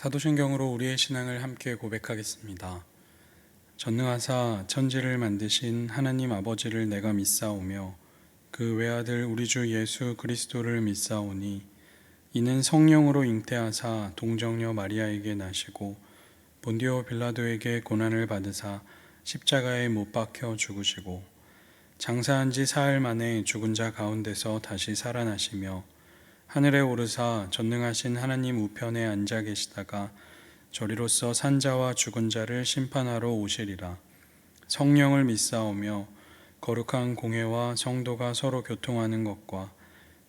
사도신경으로 우리의 신앙을 함께 고백하겠습니다. 전능하사 천지를 만드신 하나님 아버지를 내가 믿사오며 그 외아들 우리 주 예수 그리스도를 믿사오니 이는 성령으로 잉태하사 동정녀 마리아에게 나시고 본디오 빌라도에게 고난을 받으사 십자가에 못 박혀 죽으시고 장사한 지 사흘 만에 죽은 자 가운데서 다시 살아나시며 하늘에 오르사 전능하신 하나님 우편에 앉아 계시다가 저리로서 산자와 죽은 자를 심판하러 오시리라. 성령을 믿사오며 거룩한 공회와 성도가 서로 교통하는 것과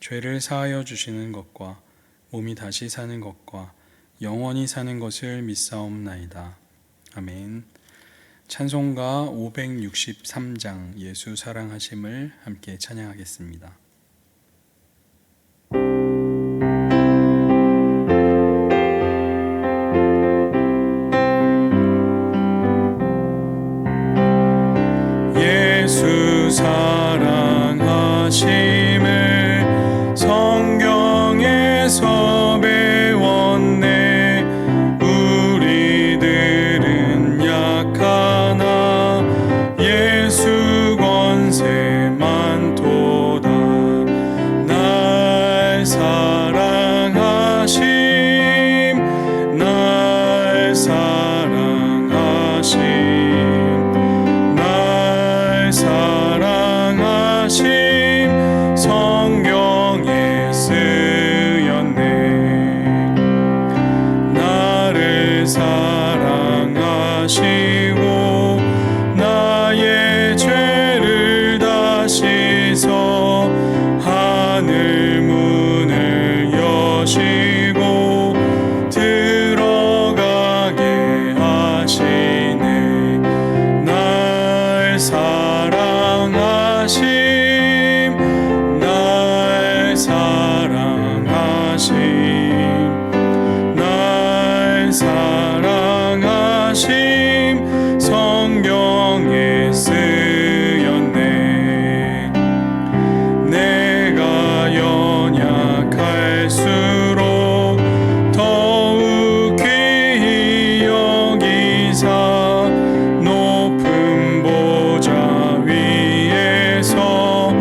죄를 사하여 주시는 것과 몸이 다시 사는 것과 영원히 사는 것을 믿사옵나이다. 아멘. 찬송가 563장 예수 사랑하심을 함께 찬양하겠습니다. 예수 사랑하심을 성경에서 배웠네. 우리들은 약하나 예수 권세 많도다. 날 사랑하심 날 사랑하심 성경에 쓰였네. 나를 사랑하시고 나의 죄를 다 씻어 하늘 문을 여시고 들어가게 하시네. 날 사랑하심 날 사랑하심 성경에 쓰였네. 내가 연약할수록 더욱 귀히 여기사 높은 보좌 위에서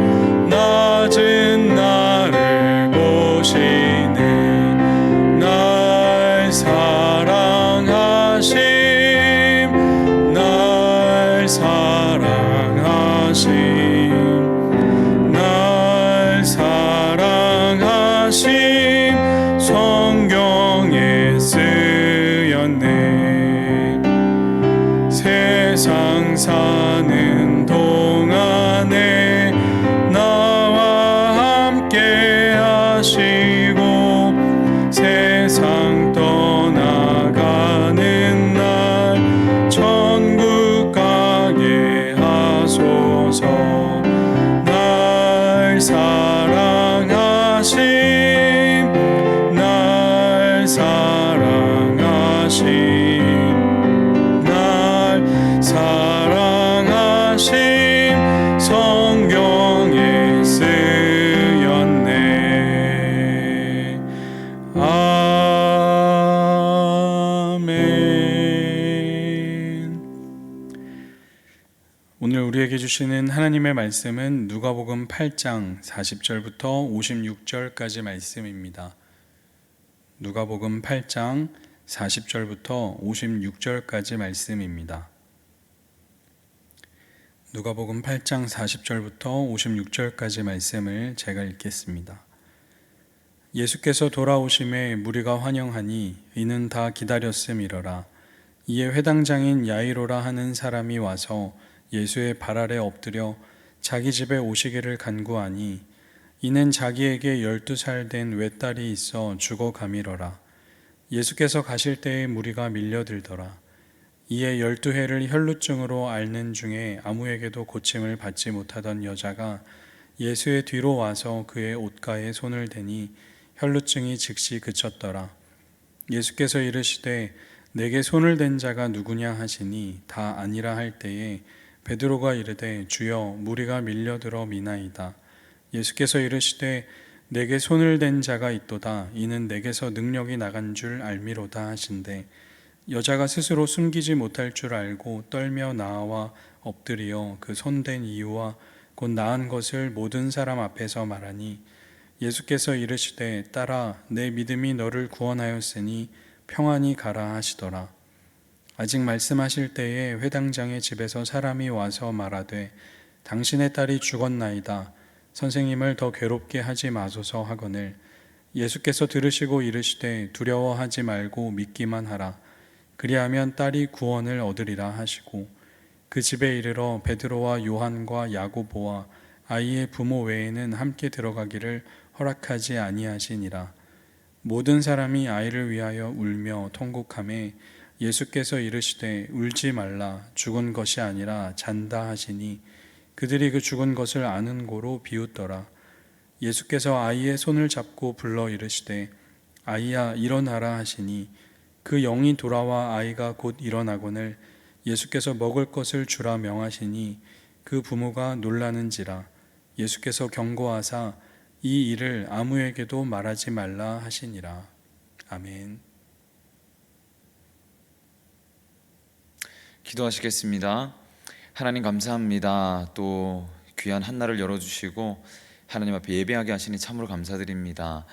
낮은 나를 보시네. 날 사랑하심 날 사랑하심 성경에 쓰였네. 세상 사는 동안에 나와 함께 하시고 세상 떠나가는 날 천국 가게 하소서. 날 사랑하심 날 사랑하심 성경에 쓰였네. 아멘. 오늘 우리에게 주시는 하나님의 말씀은 누가복음 8장 40절부터 56절까지 말씀입니다. 누가복음 8장 40절부터 56절까지 말씀입니다. 누가복음 8장 40절부터 56절까지 말씀을 제가 읽겠습니다. 예수께서 돌아오심에 무리가 환영하니 이는 다 기다렸음이러라. 이에 회당장인 야이로라 하는 사람이 와서 예수의 발 아래 엎드려 자기 집에 오시기를 간구하니 이는 자기에게 12살 된 외딸이 있어 죽어가미러라. 예수께서 가실 때에 무리가 밀려들더라. 이에 12해를 혈루증으로 앓는 중에 아무에게도 고침을 받지 못하던 여자가 예수의 뒤로 와서 그의 옷가에 손을 대니 혈루증이 즉시 그쳤더라. 예수께서 이르시되 내게 손을 댄 자가 누구냐 하시니 다 아니라 할 때에 베드로가 이르되 주여 무리가 밀려들어 미나이다. 예수께서 이르시되 내게 손을 댄 자가 있도다. 이는 내게서 능력이 나간 줄 알미로다 하신대. 여자가 스스로 숨기지 못할 줄 알고 떨며 나와 엎드리어 그 손댄 이유와 곧 나은 것을 모든 사람 앞에서 말하니, 예수께서 이르시되 딸아 내 믿음이 너를 구원하였으니 평안히 가라 하시더라. 아직 말씀하실 때에 회당장의 집에서 사람이 와서 말하되 당신의 딸이 죽었나이다. 선생님을 더 괴롭게 하지 마소서 하거늘, 예수께서 들으시고 이르시되 두려워하지 말고 믿기만 하라. 그리하면 딸이 구원을 얻으리라 하시고, 그 집에 이르러 베드로와 요한과 야고보와 아이의 부모 외에는 함께 들어가기를 허락하지 아니하시니라. 모든 사람이 아이를 위하여 울며 통곡하매 예수께서 이르시되 울지 말라. 죽은 것이 아니라 잔다 하시니, 그들이 그 죽은 것을 아는 고로 비웃더라. 예수께서 아이의 손을 잡고 불러 이르시되 아이야 일어나라 하시니, 그 영이 돌아와 아이가 곧 일어나거늘 예수께서 먹을 것을 주라 명하시니, 그 부모가 놀라는지라. 예수께서 경고하사 이 일을 아무에게도 말하지 말라 하시니라. 아멘. 기도하시겠습니다. 하나님 감사합니다. 또 귀한 한날을 열어주시고 하나님 앞에 예배하게 하시니 참으로 감사드립니다.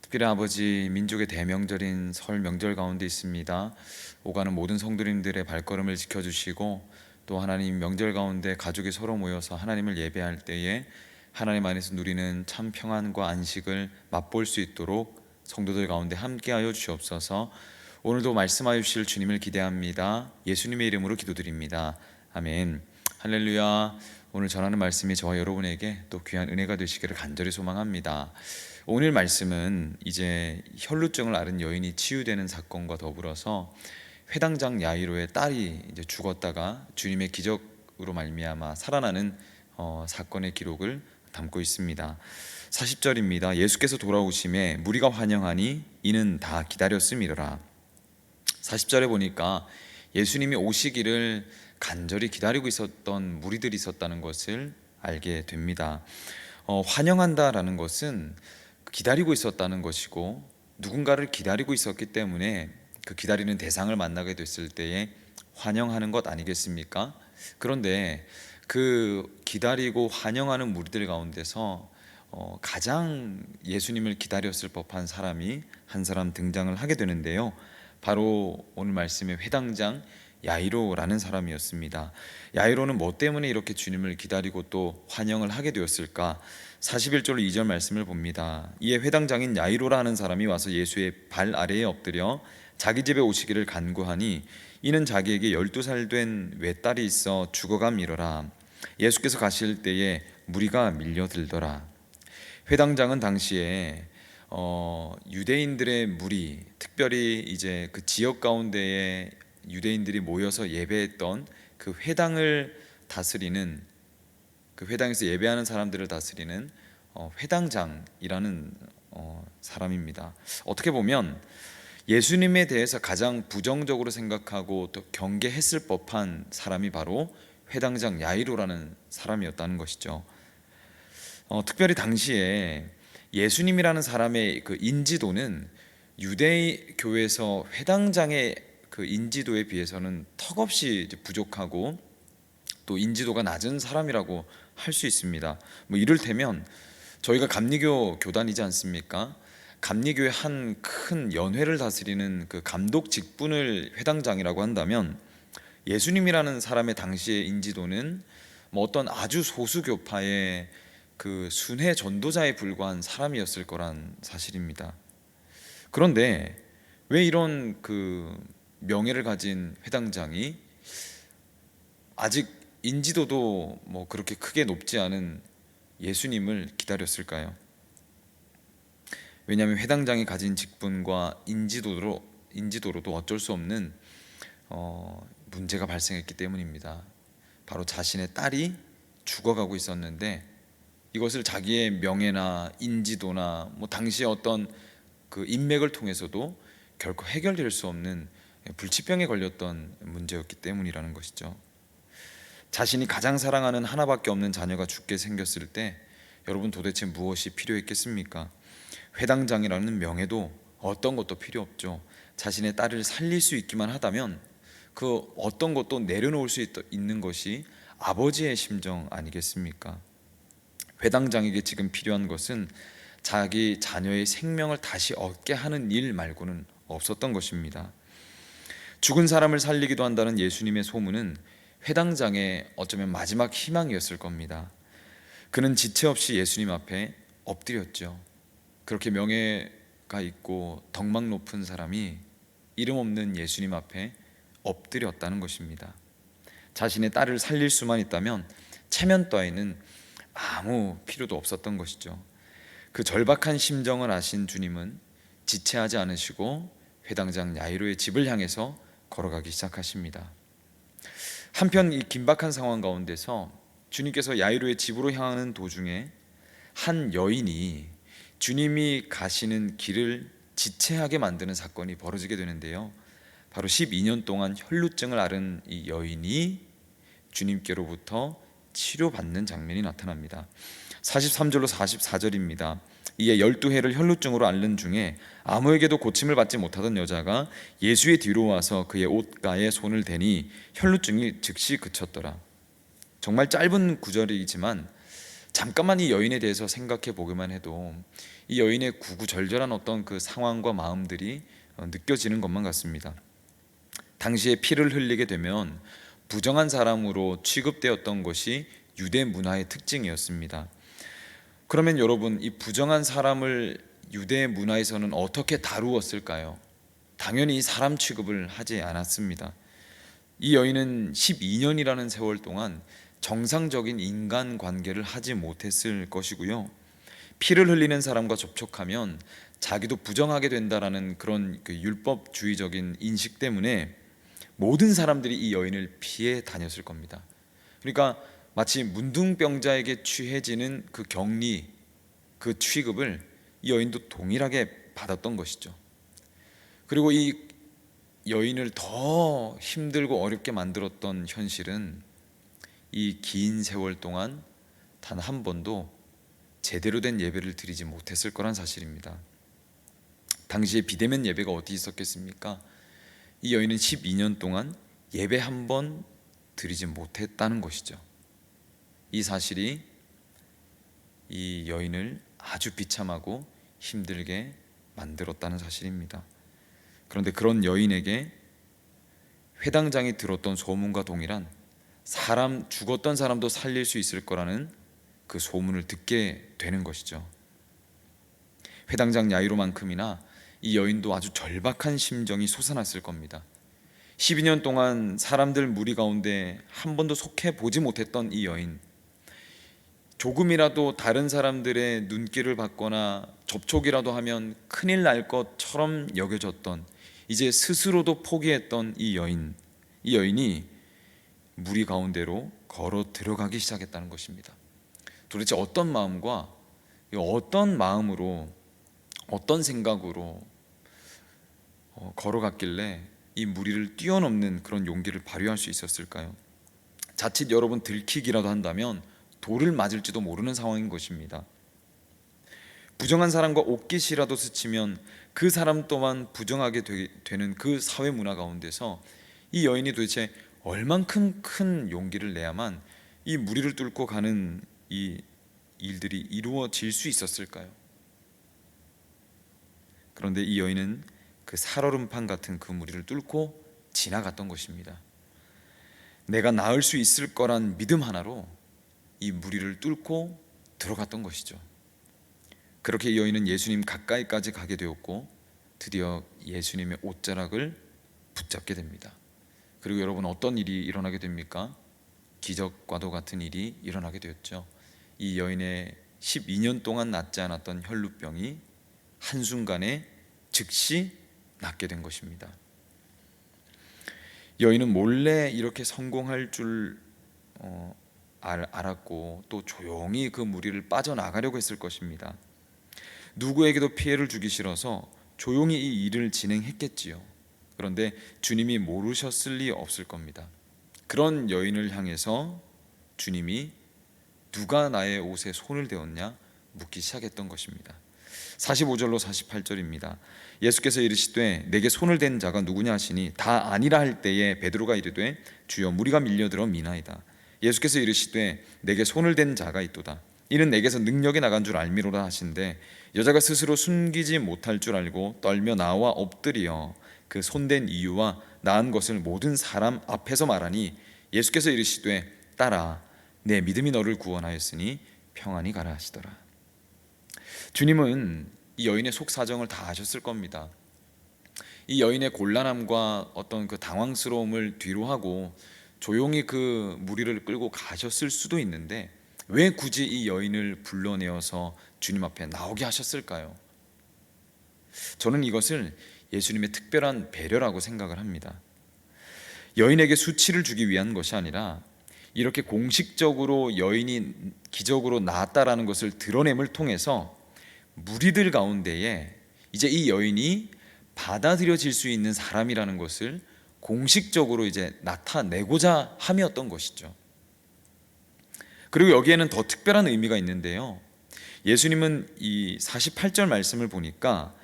특별히 아버지, 민족의 대명절인 설 명절 가운데 있습니다. 오가는 모든 성도님들의 발걸음을 지켜주시고, 또 하나님 명절 가운데 가족이 서로 모여서 하나님을 예배할 때에 하나님 안에서 누리는 참 평안과 안식을 맛볼 수 있도록 성도들 가운데 함께하여 주시옵소서. 오늘도 말씀하여 주실 주님을 기대합니다. 예수님의 이름으로 기도드립니다. 아멘. 할렐루야. 오늘 전하는 말씀이 저와 여러분에게 또 귀한 은혜가 되시기를 간절히 소망합니다. 오늘 말씀은 이제 혈루증을 앓은 여인이 치유되는 사건과 더불어서 회당장 야이로의 딸이 이제 죽었다가 주님의 기적으로 말미암아 살아나는 사건의 기록을 담고 있습니다. 40절입니다. 예수께서 돌아오심에 무리가 환영하니 이는 다 기다렸음이로라. 40절에 보니까 예수님이 오시기를 간절히 기다리고 있었던 무리들이 있었다는 것을 알게 됩니다. 환영한다라는 것은 기다리고 있었다는 것이고, 누군가를 기다리고 있었기 때문에 그 기다리는 대상을 만나게 됐을 때에 환영하는 것 아니겠습니까? 그런데 그 기다리고 환영하는 무리들 가운데서 가장 예수님을 기다렸을 법한 사람이 한 사람 등장을 하게 되는데요, 바로 오늘 말씀의 회당장 야이로라는 사람이었습니다. 야이로는 뭐 때문에 이렇게 주님을 기다리고 또 환영을 하게 되었을까? 41절 2절 말씀을 봅니다. 이에 회당장인 야이로라는 사람이 와서 예수의 발 아래에 엎드려 자기 집에 오시기를 간구하니, 이는 자기에게 12살 된 외딸이 있어 죽어감이러라. 예수께서 가실 때에 무리가 밀려들더라. 회당장은 당시에 유대인들의 무리, 특별히 이제 그 지역 가운데에 유대인들이 모여서 예배했던 그 회당을 다스리는, 그 회당에서 예배하는 사람들을 다스리는 회당장이라는 사람입니다. 어떻게 보면 예수님에 대해서 가장 부정적으로 생각하고 또 경계했을 법한 사람이 바로 회당장 야이로라는 사람이었다는 것이죠. 특별히 당시에 예수님이라는 사람의 그 인지도는 유대 교회에서 회당장의 그 인지도에 비해서는 턱없이 부족하고 또 인지도가 낮은 사람이라고 할 수 있습니다. 뭐 이를테면 저희가 감리교 교단이지 않습니까? 감리교의 한 큰 연회를 다스리는 그 감독 직분을 회당장이라고 한다면, 예수님이라는 사람의 당시의 인지도는 뭐 어떤 아주 소수 교파의 그 순회 전도자에 불과한 사람이었을 거란 사실입니다. 그런데 왜 이런 그 명예를 가진 회당장이 아직 인지도도 뭐 그렇게 크게 높지 않은 예수님을 기다렸을까요? 왜냐하면 회당장이 가진 직분과 인지도로도 어쩔 수 없는 문제가 발생했기 때문입니다. 바로 자신의 딸이 죽어가고 있었는데, 이것을 자기의 명예나 인지도나 뭐 당시의 어떤 그 인맥을 통해서도 결코 해결될 수 없는 불치병에 걸렸던 문제였기 때문이라는 것이죠. 자신이 가장 사랑하는 하나밖에 없는 자녀가 죽게 생겼을 때 여러분 도대체 무엇이 필요했겠습니까? 회당장이라는 명예도 어떤 것도 필요 없죠. 자신의 딸을 살릴 수 있기만 하다면 그 어떤 것도 내려놓을 수 있는 것이 아버지의 심정 아니겠습니까? 회당장에게 지금 필요한 것은 자기 자녀의 생명을 다시 얻게 하는 일 말고는 없었던 것입니다. 죽은 사람을 살리기도 한다는 예수님의 소문은 회당장의 어쩌면 마지막 희망이었을 겁니다. 그는 지체 없이 예수님 앞에 엎드렸죠. 그렇게 명예가 있고 덕망 높은 사람이 이름 없는 예수님 앞에 엎드렸다는 것입니다. 자신의 딸을 살릴 수만 있다면 체면 따위는 아무 필요도 없었던 것이죠. 그 절박한 심정을 아신 주님은 지체하지 않으시고 회당장 야이로의 집을 향해서 걸어가기 시작하십니다. 한편 이 긴박한 상황 가운데서 주님께서 야이로의 집으로 향하는 도중에 한 여인이 주님이 가시는 길을 지체하게 만드는 사건이 벌어지게 되는데요. 바로 12년 동안 혈루증을 앓은 이 여인이 주님께로부터 치료받는 장면이 나타납니다. 43절로 44절입니다. 이에 12해를 혈루증으로 앓는 중에 아무에게도 고침을 받지 못하던 여자가 예수의 뒤로 와서 그의 옷가에 손을 대니 혈루증이 즉시 그쳤더라. 정말 짧은 구절이지만 잠깐만 이 여인에 대해서 생각해 보기만 해도 이 여인의 구구절절한 어떤 그 상황과 마음들이 느껴지는 것만 같습니다. 당시에 피를 흘리게 되면 부정한 사람으로 취급되었던 것이 유대 문화의 특징이었습니다. 그러면 여러분, 이 부정한 사람을 유대 문화에서는 어떻게 다루었을까요? 당연히 사람 취급을 하지 않았습니다. 이 여인은 12년이라는 세월 동안 정상적인 인간 관계를 하지 못했을 것이고요. 피를 흘리는 사람과 접촉하면 자기도 부정하게 된다라는 그런 그 율법주의적인 인식 때문에 모든 사람들이 이 여인을 피해 다녔을 겁니다. 그러니까 마치 문둥병자에게 취해지는 그 격리, 그 취급을 이 여인도 동일하게 받았던 것이죠. 그리고 이 여인을 더 힘들고 어렵게 만들었던 현실은 이 긴 세월 동안 단 한 번도 제대로 된 예배를 드리지 못했을 거란 사실입니다. 당시에 비대면 예배가 어디 있었겠습니까? 이 여인은 12년 동안 예배 한 번 드리지 못했다는 것이죠. 이 사실이 이 여인을 아주 비참하고 힘들게 만들었다는 사실입니다. 그런데 그런 여인에게 회당장이 들었던 소문과 동일한 죽었던 사람도 살릴 수 있을 거라는 그 소문을 듣게 되는 것이죠. 회당장 야이로만큼이나 이 여인도 아주 절박한 심정이 솟아났을 겁니다. 12년 동안 사람들 무리 가운데 한 번도 속해 보지 못했던 이 여인, 조금이라도 다른 사람들의 눈길을 받거나 접촉이라도 하면 큰일 날 것처럼 여겨졌던, 이제 스스로도 포기했던 이 여인이 무리 가운데로 걸어 들어가기 시작했다는 것입니다. 도대체 어떤 마음과 어떤 마음으로, 어떤 생각으로 걸어갔길래 이 무리를 뛰어넘는 그런 용기를 발휘할 수 있었을까요? 자칫 여러분 들키기라도 한다면 돌을 맞을지도 모르는 상황인 것입니다. 부정한 사람과 옷깃이라도 스치면 그 사람 또한 부정하게 되는 그 사회 문화 가운데서 이 여인이 도대체 얼만큼 큰 용기를 내야만 이 무리를 뚫고 가는 이 일들이 이루어질 수 있었을까요? 그런데 이 여인은 그 살얼음판 같은 그 무리를 뚫고 지나갔던 것입니다. 내가 나을 수 있을 거란 믿음 하나로 이 무리를 뚫고 들어갔던 것이죠. 그렇게 이 여인은 예수님 가까이까지 가게 되었고 드디어 예수님의 옷자락을 붙잡게 됩니다. 그리고 여러분, 어떤 일이 일어나게 됩니까? 기적과도 같은 일이 일어나게 되었죠. 이 여인의 12년 동안 낫지 않았던 혈루병이 한순간에 즉시 낫게 된 것입니다. 여인은 몰래 이렇게 성공할 줄 알았고 또 조용히 그 무리를 빠져나가려고 했을 것입니다. 누구에게도 피해를 주기 싫어서 조용히 이 일을 진행했겠지요. 그런데 주님이 모르셨을 리 없을 겁니다. 그런 여인을 향해서 주님이 누가 나의 옷에 손을 대었냐 묻기 시작했던 것입니다. 45절로 48절입니다. 예수께서 이르시되 내게 손을 댄 자가 누구냐 하시니 다 아니라 할 때에 베드로가 이르되 주여 무리가 밀려들어 미나이다. 예수께서 이르시되 내게 손을 댄 자가 있도다. 이는 내게서 능력이 나간 줄 알미로라 하신대 여자가 스스로 숨기지 못할 줄 알고 떨며 나와 엎드려 그 손댄 이유와 나은 것을 모든 사람 앞에서 말하니 예수께서 이르시되 딸아 내 믿음이 너를 구원하였으니 평안히 가라 하시더라. 주님은 이 여인의 속 사정을 다 아셨을 겁니다. 이 여인의 곤란함과 어떤 그 당황스러움을 뒤로 하고 조용히 그 무리를 끌고 가셨을 수도 있는데 왜 굳이 이 여인을 불러내어서 주님 앞에 나오게 하셨을까요? 저는 이것을 예수님의 특별한 배려라고 생각을 합니다. 여인에게 수치를 주기 위한 것이 아니라 이렇게 공식적으로 여인이 기적으로 나았다라는 것을 드러냄을 통해서 무리들 가운데에 이제 이 여인이 받아들여질 수 있는 사람이라는 것을 공식적으로 이제 나타내고자 함이었던 것이죠. 그리고 여기에는 더 특별한 의미가 있는데요. 예수님은 이 48절 말씀을 보니까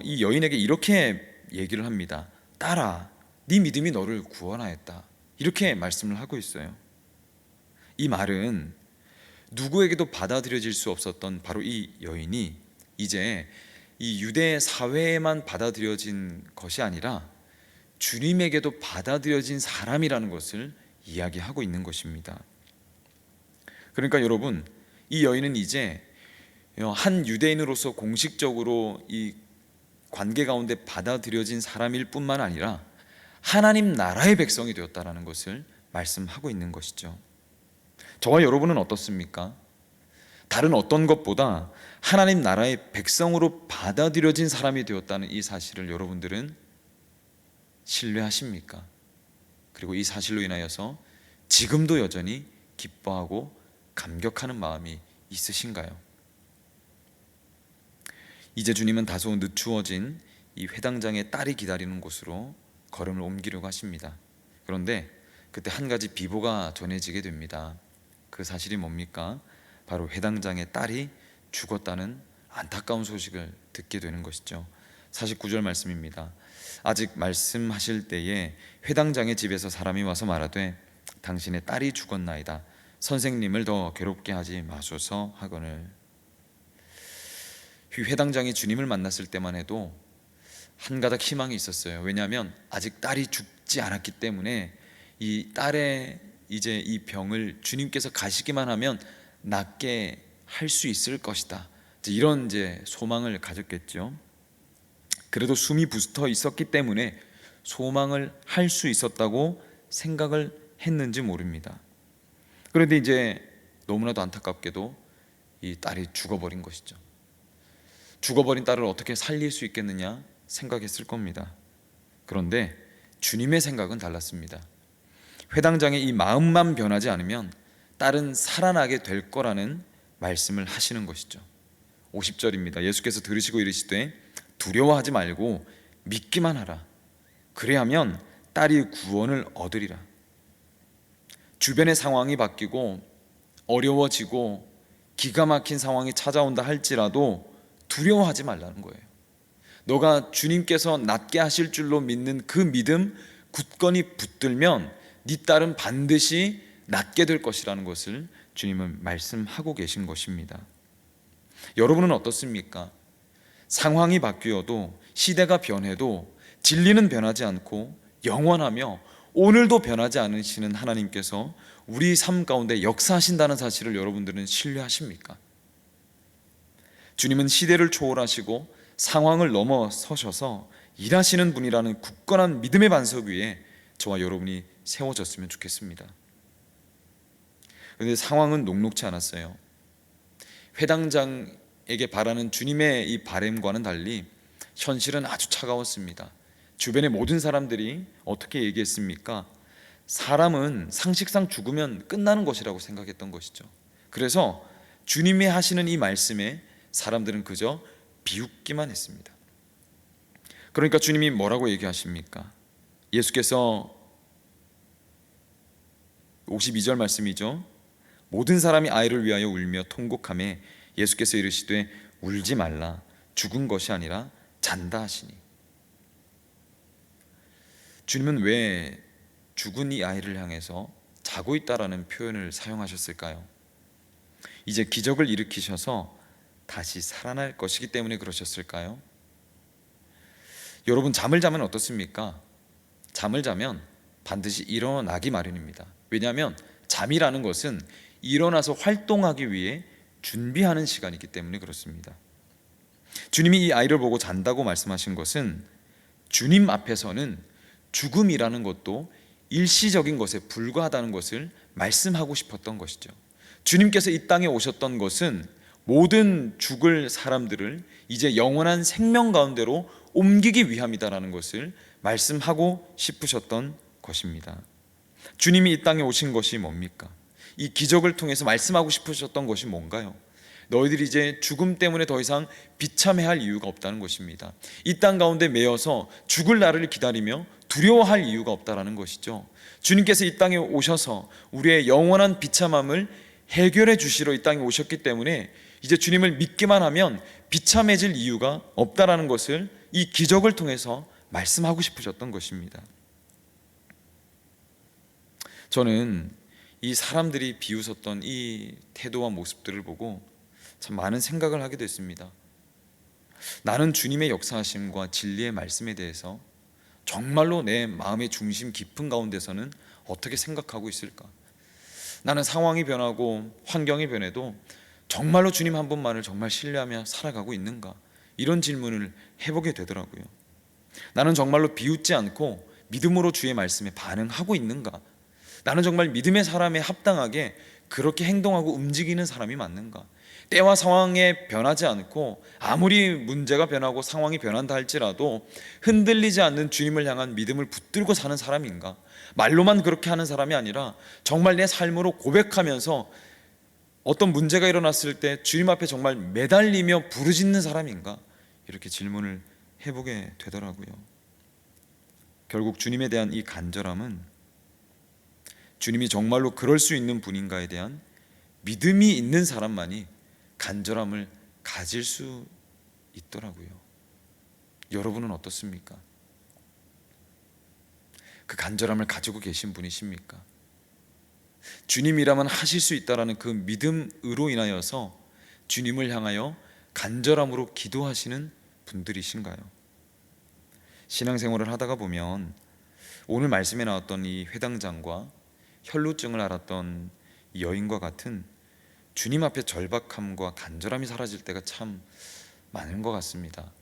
이 여인에게 이렇게 얘기를 합니다. 딸아, 네 믿음이 너를 구원하였다. 이렇게 말씀을 하고 있어요. 이 말은 누구에게도 받아들여질 수 없었던 바로 이 여인이 이제 이 유대 사회에만 받아들여진 것이 아니라 주님에게도 받아들여진 사람이라는 것을 이야기하고 있는 것입니다. 그러니까 여러분, 이 여인은 이제 한 유대인으로서 공식적으로 이 관계 가운데 받아들여진 사람일 뿐만 아니라 하나님 나라의 백성이 되었다는 것을 말씀하고 있는 것이죠. 저와 여러분은 어떻습니까? 다른 어떤 것보다 하나님 나라의 백성으로 받아들여진 사람이 되었다는 이 사실을 여러분들은 신뢰하십니까? 그리고 이 사실로 인하여서 지금도 여전히 기뻐하고 감격하는 마음이 있으신가요? 이제 주님은 다소 늦추어진 이 회당장의 딸이 기다리는 곳으로 걸음을 옮기려고 하십니다. 그런데 그때 한 가지 비보가 전해지게 됩니다. 그 사실이 뭡니까? 바로 회당장의 딸이 죽었다는 안타까운 소식을 듣게 되는 것이죠. 49절 말씀입니다. 아직 말씀하실 때에 회당장의 집에서 사람이 와서 말하되 당신의 딸이 죽었나이다. 선생님을 더 괴롭게 하지 마소서 하거늘. 회당장이 주님을 만났을 때만 해도 한 가닥 희망이 있었어요. 왜냐하면 아직 딸이 죽지 않았기 때문에 이 딸의 이제 이 병을 주님께서 가시기만 하면 낫게 할 수 있을 것이다. 이런 이제 소망을 가졌겠죠. 그래도 숨이 붙어 있었기 때문에 소망을 할 수 있었다고 생각을 했는지 모릅니다. 그런데 이제 너무나도 안타깝게도 이 딸이 죽어버린 것이죠. 죽어버린 딸을 어떻게 살릴 수 있겠느냐 생각했을 겁니다. 그런데 주님의 생각은 달랐습니다. 회당장의 이 마음만 변하지 않으면 딸은 살아나게 될 거라는 말씀을 하시는 것이죠. 50절입니다. 예수께서 들으시고 이르시되 두려워하지 말고 믿기만 하라. 그래야면 딸이 구원을 얻으리라. 주변의 상황이 바뀌고 어려워지고 기가 막힌 상황이 찾아온다 할지라도 두려워하지 말라는 거예요. 너가 주님께서 낫게 하실 줄로 믿는 그 믿음 굳건히 붙들면 네 딸은 반드시 낫게 될 것이라는 것을 주님은 말씀하고 계신 것입니다. 여러분은 어떻습니까? 상황이 바뀌어도 시대가 변해도 진리는 변하지 않고 영원하며 오늘도 변하지 않으시는 하나님께서 우리 삶 가운데 역사하신다는 사실을 여러분들은 신뢰하십니까? 주님은 시대를 초월하시고 상황을 넘어서셔서 일하시는 분이라는 굳건한 믿음의 반석 위에 저와 여러분이 세워졌으면 좋겠습니다. 그런데 상황은 녹록지 않았어요. 회당장에게 바라는 주님의 이 바램과는 달리 현실은 아주 차가웠습니다. 주변의 모든 사람들이 어떻게 얘기했습니까? 사람은 상식상 죽으면 끝나는 것이라고 생각했던 것이죠. 그래서 주님이 하시는 이 말씀에 사람들은 그저 비웃기만 했습니다. 그러니까 주님이 뭐라고 얘기하십니까? 예수께서 52절 말씀이죠. 모든 사람이 아이를 위하여 울며 통곡하며 예수께서 이르시되 울지 말라. 죽은 것이 아니라 잔다 하시니. 주님은 왜 죽은 이 아이를 향해서 자고 있다라는 표현을 사용하셨을까요? 이제 기적을 일으키셔서 다시 살아날 것이기 때문에 그러셨을까요? 여러분, 잠을 자면 어떻습니까? 잠을 자면 반드시 일어나기 마련입니다. 왜냐하면 잠이라는 것은 일어나서 활동하기 위해 준비하는 시간이기 때문에 그렇습니다. 주님이 이 아이를 보고 잔다고 말씀하신 것은 주님 앞에서는 죽음이라는 것도 일시적인 것에 불과하다는 것을 말씀하고 싶었던 것이죠. 주님께서 이 땅에 오셨던 것은 모든 죽을 사람들을 이제 영원한 생명 가운데로 옮기기 위함이다라는 것을 말씀하고 싶으셨던 것입니다. 주님이 이 땅에 오신 것이 뭡니까? 이 기적을 통해서 말씀하고 싶으셨던 것이 뭔가요? 너희들이 이제 죽음 때문에 더 이상 비참해할 이유가 없다는 것입니다. 이 땅 가운데 매여서 죽을 날을 기다리며 두려워할 이유가 없다라는 것이죠. 주님께서 이 땅에 오셔서 우리의 영원한 비참함을 해결해 주시러 이 땅에 오셨기 때문에 이제 주님을 믿기만 하면 비참해질 이유가 없다라는 것을 이 기적을 통해서 말씀하고 싶으셨던 것입니다. 저는 이 사람들이 비웃었던 이 태도와 모습들을 보고 참 많은 생각을 하게 됐습니다. 나는 주님의 역사하심과 진리의 말씀에 대해서 정말로 내 마음의 중심 깊은 가운데서는 어떻게 생각하고 있을까? 나는 상황이 변하고 환경이 변해도 정말로 주님 한 분만을 정말 신뢰하며 살아가고 있는가? 이런 질문을 해보게 되더라고요. 나는 정말로 비웃지 않고 믿음으로 주의 말씀에 반응하고 있는가? 나는 정말 믿음의 사람에 합당하게 그렇게 행동하고 움직이는 사람이 맞는가? 때와 상황에 변하지 않고 아무리 문제가 변하고 상황이 변한다 할지라도 흔들리지 않는 주님을 향한 믿음을 붙들고 사는 사람인가? 말로만 그렇게 하는 사람이 아니라 정말 내 삶으로 고백하면서 어떤 문제가 일어났을 때 주님 앞에 정말 매달리며 부르짖는 사람인가? 이렇게 질문을 해보게 되더라고요. 결국 주님에 대한 이 간절함은 주님이 정말로 그럴 수 있는 분인가에 대한 믿음이 있는 사람만이 간절함을 가질 수 있더라고요. 여러분은 어떻습니까? 그 간절함을 가지고 계신 분이십니까? 주님이라면 하실 수 있다라는 그 믿음으로 인하여서 주님을 향하여 간절함으로 기도하시는 분들이신가요? 신앙생활을 하다가 보면 오늘 말씀에 나왔던 이 회당장과 혈루증을 앓았던 이 여인과 같은 주님 앞에 절박함과 간절함이 사라질 때가 참 많은 것 같습니다.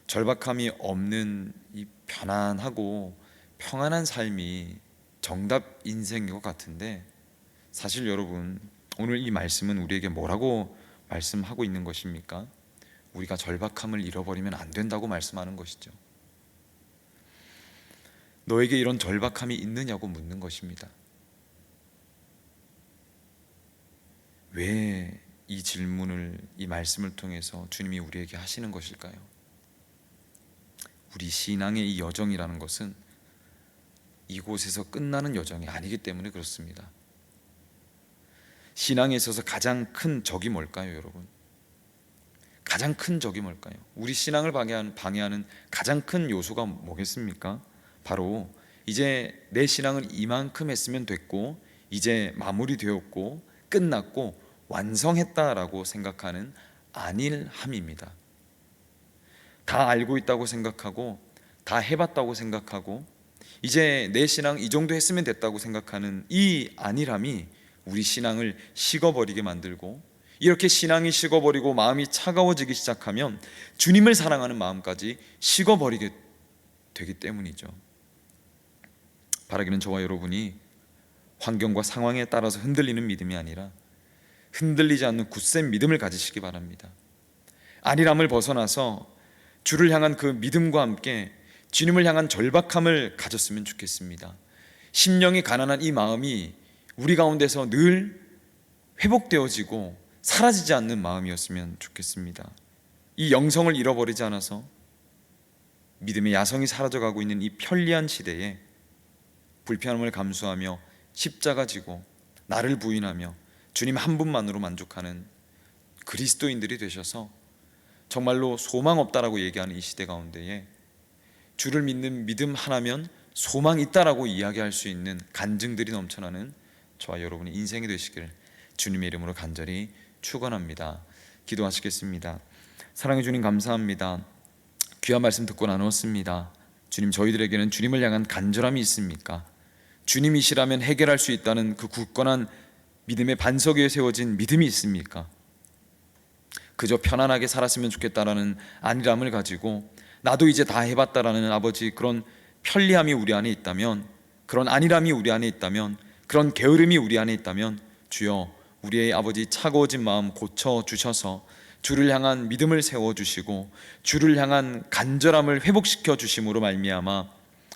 절박함이 없는 이 편안하고 평안한 삶이 정답 인생인 것 같은데, 사실 여러분, 오늘 이 말씀은 우리에게 뭐라고 말씀하고 있는 것입니까? 우리가 절박함을 잃어버리면 안 된다고 말씀하는 것이죠. 너에게 이런 절박함이 있느냐고 묻는 것입니다. 왜 이 질문을, 이 말씀을 통해서 주님이 우리에게 하시는 것일까요? 우리 신앙의 이 여정이라는 것은 이곳에서 끝나는 여정이 아니기 때문에 그렇습니다. 신앙에 있어서 가장 큰 적이 뭘까요, 여러분? 가장 큰 적이 뭘까요? 우리 신앙을 방해하는 가장 큰 요소가 뭐겠습니까? 바로 이제 내 신앙을 이만큼 했으면 됐고 이제 마무리되었고 끝났고 완성했다라고 생각하는 안일함입니다. 다 알고 있다고 생각하고 다 해봤다고 생각하고 이제 내 신앙 이 정도 했으면 됐다고 생각하는 이 안일함이 우리 신앙을 식어버리게 만들고, 이렇게 신앙이 식어버리고 마음이 차가워지기 시작하면 주님을 사랑하는 마음까지 식어버리게 되기 때문이죠. 바라기는 저와 여러분이 환경과 상황에 따라서 흔들리는 믿음이 아니라 흔들리지 않는 굳센 믿음을 가지시기 바랍니다. 안일함을 벗어나서 주를 향한 그 믿음과 함께 주님을 향한 절박함을 가졌으면 좋겠습니다. 심령이 가난한 이 마음이 우리 가운데서 늘 회복되어지고 사라지지 않는 마음이었으면 좋겠습니다. 이 영성을 잃어버리지 않아서 믿음의 야성이 사라져가고 있는 이 편리한 시대에 불편함을 감수하며 십자가 지고 나를 부인하며 주님 한 분만으로 만족하는 그리스도인들이 되셔서 정말로 소망 없다라고 얘기하는 이 시대 가운데에 주를 믿는 믿음 하나면 소망 있다라고 이야기할 수 있는 간증들이 넘쳐나는 저와 여러분의 인생이 되시길 주님의 이름으로 간절히 축원합니다. 기도하시겠습니다. 사랑해 주님 감사합니다. 귀한 말씀 듣고 나누었습니다. 주님, 저희들에게는 주님을 향한 간절함이 있습니까? 주님이시라면 해결할 수 있다는 그 굳건한 믿음의 반석 위에 세워진 믿음이 있습니까? 그저 편안하게 살았으면 좋겠다라는 안일함을 가지고 나도 이제 다 해봤다라는 아버지 그런 편리함이 우리 안에 있다면, 그런 안일함이 우리 안에 있다면, 그런 게으름이 우리 안에 있다면 주여 우리의 아버지 차가워진 마음 고쳐주셔서 주를 향한 믿음을 세워주시고 주를 향한 간절함을 회복시켜 주심으로 말미암아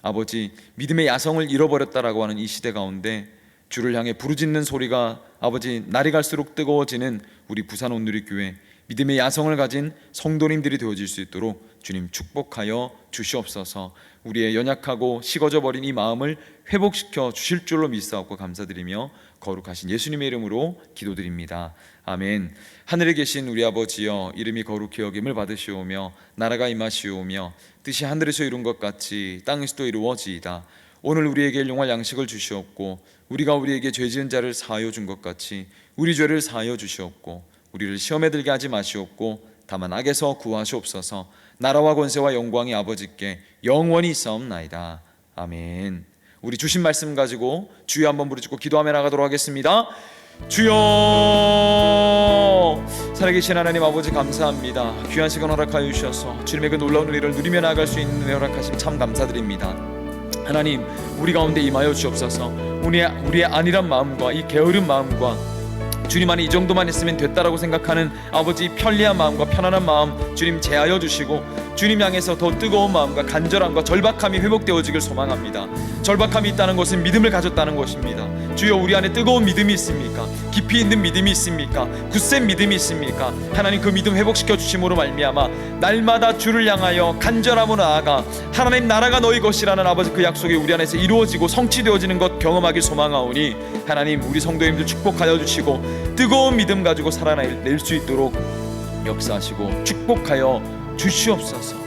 아버지 믿음의 야성을 잃어버렸다라고 하는 이 시대 가운데 주를 향해 부르짖는 소리가 아버지 날이 갈수록 뜨거워지는 우리 부산 온누리교회 믿음의 야성을 가진 성도님들이 되어질 수 있도록 주님 축복하여 주시옵소서. 우리의 연약하고 식어져 버린 이 마음을 회복시켜 주실 줄로 믿사옵고 감사드리며 거룩하신 예수님의 이름으로 기도드립니다. 아멘. 하늘에 계신 우리 아버지여, 이름이 거룩히 여김을 받으시오며 나라가 임하시오며 뜻이 하늘에서 이룬 것 같이 땅에서도 이루어지이다. 오늘 우리에게 일용할 양식을 주시옵고 우리가 우리에게 죄 지은 자를 사하여 준 것 같이 우리 죄를 사하여 주시옵고 우리를 시험에 들게 하지 마시옵고 다만 악에서 구하시옵소서. 나라와 권세와 영광이 아버지께 영원히 있사옵나이다. 아멘. 우리 주신 말씀 가지고 주여 한번 부르짖고 기도하며 나가도록 하겠습니다. 주여, 살아계신 하나님 아버지 감사합니다. 귀한 시간 허락하여 주셔서 주님의 그 놀라운 은혜를 누리며 나아갈 수 있는 은혜 허락하심 참 감사드립니다. 하나님, 우리 가운데 임하여 주옵소서. 우리의 안일한 마음과 이 게으른 마음과 주님 안에 이 정도만 있으면 됐다라고 생각하는 아버지 편리한 마음과 편안한 마음 주님 제하여 주시고 주님 향해서 더 뜨거운 마음과 간절함과 절박함이 회복되어지길 소망합니다. 절박함이 있다는 것은 믿음을 가졌다는 것입니다. 주여, 우리 안에 뜨거운 믿음이 있습니까? 깊이 있는 믿음이 있습니까? 굳센 믿음이 있습니까? 하나님, 그 믿음 회복시켜 주심으로 말미암아 날마다 주를 향하여 간절함으로 나아가 하나님 나라가 너희 것이라는 아버지 그 약속이 우리 안에서 이루어지고 성취되어지는 것 경험하길 소망하오니 하나님, 우리 성도님들 축복하여 주시고 뜨거운 믿음 가지고 살아낼 수 있도록 역사하시고 축복하여 주시옵소서.